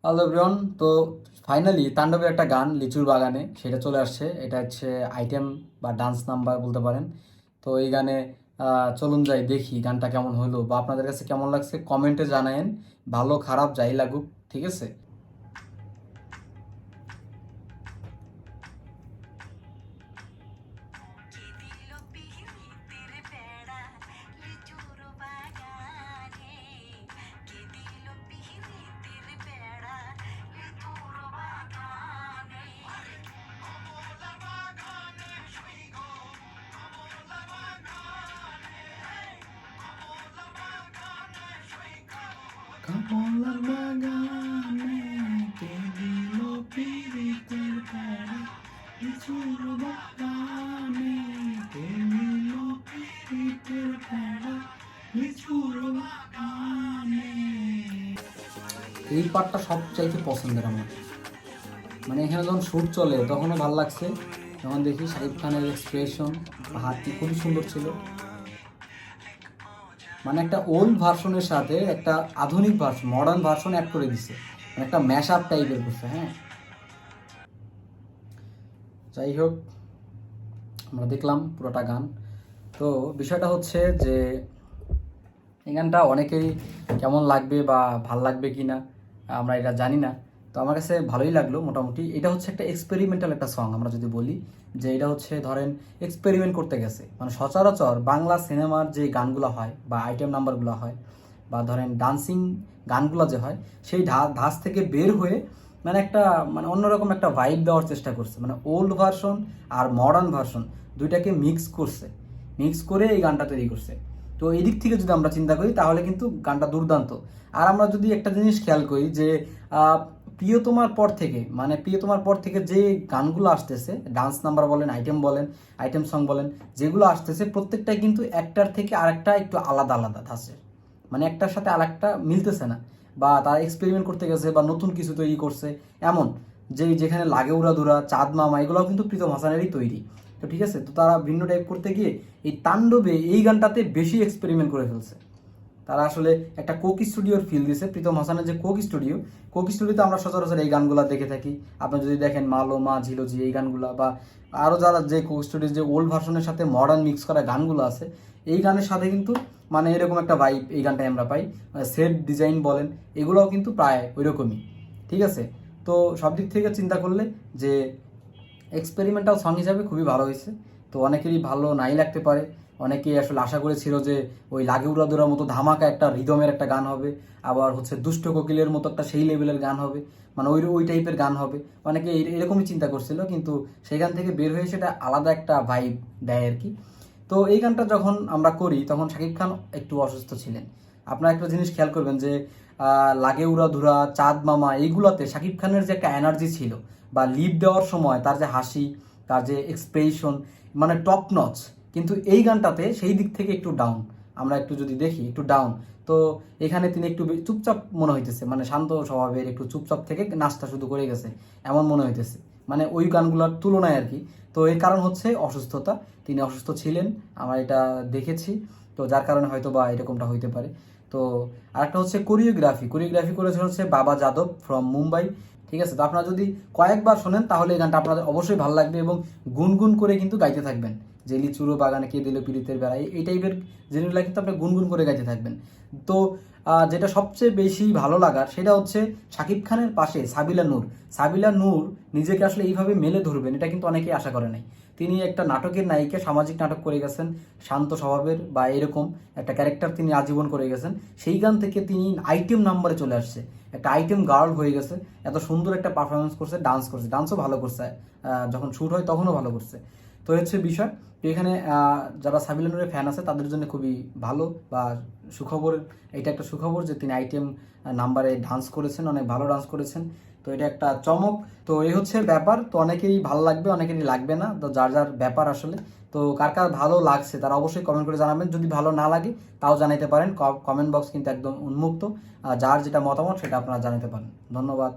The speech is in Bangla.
Hello everyone. তো ফাইনালি তাণ্ডবের একটা গান লিচুর বাগানে সেটা চলে আসছে। এটা হচ্ছে আইটেম বা ডান্স নাম্বার বলতে পারেন। তো এই গানে চলুন যাই দেখি গানটা কেমন হলো বা আপনাদের কাছে কেমন লাগছে কমেন্টে জানায়েন। ভালো খারাপ যাই লাগুক, ঠিক আছে। কমলার বাগানে কে দিল পিরিতের প্যারা, লিচুর বাগানে কে দিল পিরিতের প্যারা, লিচুর বাগানে। এই পার্টটা সবচাইতে পছন্দের আমার। মানে এখানে যখন শ্যুট চলে তখনও ভালো লাগছে, যখন দেখি শাকিব খানের এক্সপ্রেশন হাতটি খুবই সুন্দর ছিল। মানে একটা ওল্ড ভার্সনের সাথে একটা আধুনিক ভার্সন, মডার্ন ভার্সন অ্যাড করে দিছে, মানে একটা ম্যাশ আপ টাইপের করছে। হ্যাঁ, যাই হোক, আমরা দেখলাম পুরোটা গান। তো বিষয়টা হচ্ছে যে এই গানটা অনেকেরই কেমন লাগবে বা ভাল লাগবে কি না আমরা এটা জানি না। তো আমার কাছে ভালোই লাগলো মোটামুটি। এটা হচ্ছে একটা এক্সপেরিমেন্টাল একটা সং। আমরা যদি বলি যে এটা হচ্ছে ধরেন এক্সপেরিমেন্ট করতে গেছে, মানে সচরাচর বাংলা সিনেমার যে গানগুলো হয় বা আইটেম নাম্বারগুলো হয় বা ধরেন ডান্সিং গানগুলো যে হয়, সেই ধাঁচ থেকে বের হয়ে মানে একটা মানে অন্যরকম একটা ভাইব দেওয়ার চেষ্টা করছে। মানে ওল্ড ভার্সন আর মডার্ন ভার্সন দুইটাকে মিক্স করছে, মিক্স করে এই গানটা তৈরি করছে। তো এই দিক থেকে যদি আমরা চিন্তা করি তাহলে কিন্তু গানটা দুর্দান্ত। আর আমরা যদি একটা জিনিস খেয়াল করি যে প্রিয়তমার পর থেকে, মানে প্রিয়তমার পর থেকে যে গানগুলো আসতেছে, ডান্স নাম্বার বলেন, আইটেম সং বলেন, যেগুলো আসতেছে প্রত্যেকটাই কিন্তু একটার থেকে আরেকটা একটু আলাদা আলাদা ধাঁচের। মানে একটার সাথে আরেকটা মিলতেছে না, বা তারা এক্সপেরিমেন্ট করতে গেছে বা নতুন কিছু তৈরি করছে এমন। যেখানে লাগে উড়াধুরা, চাঁদ মামা, এগুলোও কিন্তু প্রীতম হাসানেরই তৈরি। তো ঠিক আছে, তো তারা ভিন্ন টাইপ করতে গিয়ে এই তাণ্ডবে এই গানটাতে বেশি এক্সপেরিমেন্ট করে ফেলছে। তারা আসলে একটা কোক স্টুডিওর ফিল দিয়েছে। প্রীতম হাসানের যে কোক স্টুডিওতে আমরা সচরাচর এই গানগুলো দেখে থাকি। আপনি যদি দেখেন মালো মা ঝিলোজি, এই গানগুলা বা আরও যারা যে কোক স্টুডিওর যে ওল্ড ভার্সনের সাথে মডার্ন মিক্স করা গানগুলো আছে, এই গানের সাথে কিন্তু মানে এরকম একটা ভাইব এই গানটায় আমরা পাই। সেট ডিজাইন বলেন, এগুলোও কিন্তু প্রায় ওই রকমই। ঠিক আছে, তো সব দিক থেকে চিন্তা করলে যে এক্সপেরিমেন্টাল সং হিসাবে খুবই ভালো হয়েছে। তো অনেকেরই ভালো নাই লাগতে পারে, অনেকেই আসলে আশা করেছিল যে ওই লাগে উড়াদুরার মতো ধামাকা একটা রিদমের একটা গান হবে, আবার হচ্ছে দুষ্ট কোকিলের মতো একটা সেই লেভেলের গান হবে, মানে ওই ওই টাইপের গান হবে। অনেকে এরকমই চিন্তা করছিল, কিন্তু সেখান থেকে বের হয়ে সেটা আলাদা একটা ভাইব দেয় আর কি। তো এই গানটা যখন আমরা করি তখন শাকিব খান একটু অসুস্থ ছিলেন। আপনারা একটা জিনিস খেয়াল করবেন যে লাগে উড়াধুরা, চাঁদ মামা, এইগুলোতে শাকিব খানের যে একটা এনার্জি ছিল বা লিপ দেওয়ার সময় তার যে হাসি, তার যে এক্সপ্রেশন, মানে টপ নচ। কিন্তু এই গানটাতে সেই দিক থেকে একটু ডাউন। আমরা একটু যদি দেখি একটু ডাউন। তো এখানে তিনি একটু চুপচাপ মনে হইতেছে, মানে শান্ত স্বভাবের, একটু চুপচাপ থেকে নাচটা শুধু করে গেছে এমন মনে হইতেছে, মানে ওই গানগুলোর তুলনায় আর কি। তো এর কারণ হচ্ছে অসুস্থতা, তিনি অসুস্থ ছিলেন, আমরা এটা দেখেছি। তো যার কারণে হয়তো বা এরকমটা হইতে পারে। তো আরেকটা হচ্ছে কোরিওগ্রাফি করেছে হচ্ছে বাবা যাদব ফ্রম মুম্বাই। ঠিক আছে, তো আপনারা যদি কয়েকবার শোনেন তাহলে এই গানটা আপনাদের অবশ্যই ভালো লাগবে এবং গুনগুন করে কিন্তু গাইতে থাকবেন। যে লিচুরো বাগানে কে দিল পিরিতের বেড়া, এই টাইপের জিনিসগুলো কিন্তু আপনি গুনগুন করে গাইতে থাকবেন। তো যেটা সবচেয়ে বেশি ভালো লাগার সেটা হচ্ছে শাকিব খানের পাশে সাবিলা নূর নিজেকে আসলে এইভাবে মেলে ধরবেন, এটা কিন্তু অনেকেই আশা করে নাই। তিনি একটা নাটকের নায়িকা, সামাজিক নাটক করে গেছেন, শান্ত স্বভাবের বা এরকম একটা ক্যারেক্টার তিনি আজীবন করে গেছেন। সেই গান থেকে তিনি আইটেম নাম্বারে চলে আসছে, একটা আইটেম গার্ল হয়ে গেছে। এত সুন্দর একটা পারফরমেন্স করছে, ডান্সও ভালো করছে, যখন শ্যুট হয় তখনও ভালো করছে। তো হচ্ছে বিষয়। তো এখানে যারা সাবিলা নূরের ফ্যান আছে তাদের জন্য খুবই ভালো বা সুখবর। এটা একটা সুখবর যে তিনি আইটেম নাম্বারে ডান্স করেছেন, অনেক ভালো ডান্স করেছেন। তো এটা একটা চমক। তো এই হচ্ছে ব্যাপার। তো অনেকেই ভালো লাগবে, অনেকেরই লাগবে না, তো যার যার ব্যাপার আসলে। তো কার কার ভালো লাগছে তারা অবশ্যই কমেন্ট করে জানাবেন। যদি ভালো না লাগে তাও জানাতে পারেন, কমেন্ট বক্স কিন্তু একদম উন্মুক্ত। যার যেটা মতামত সেটা আপনারা জানাতে পারেন। ধন্যবাদ।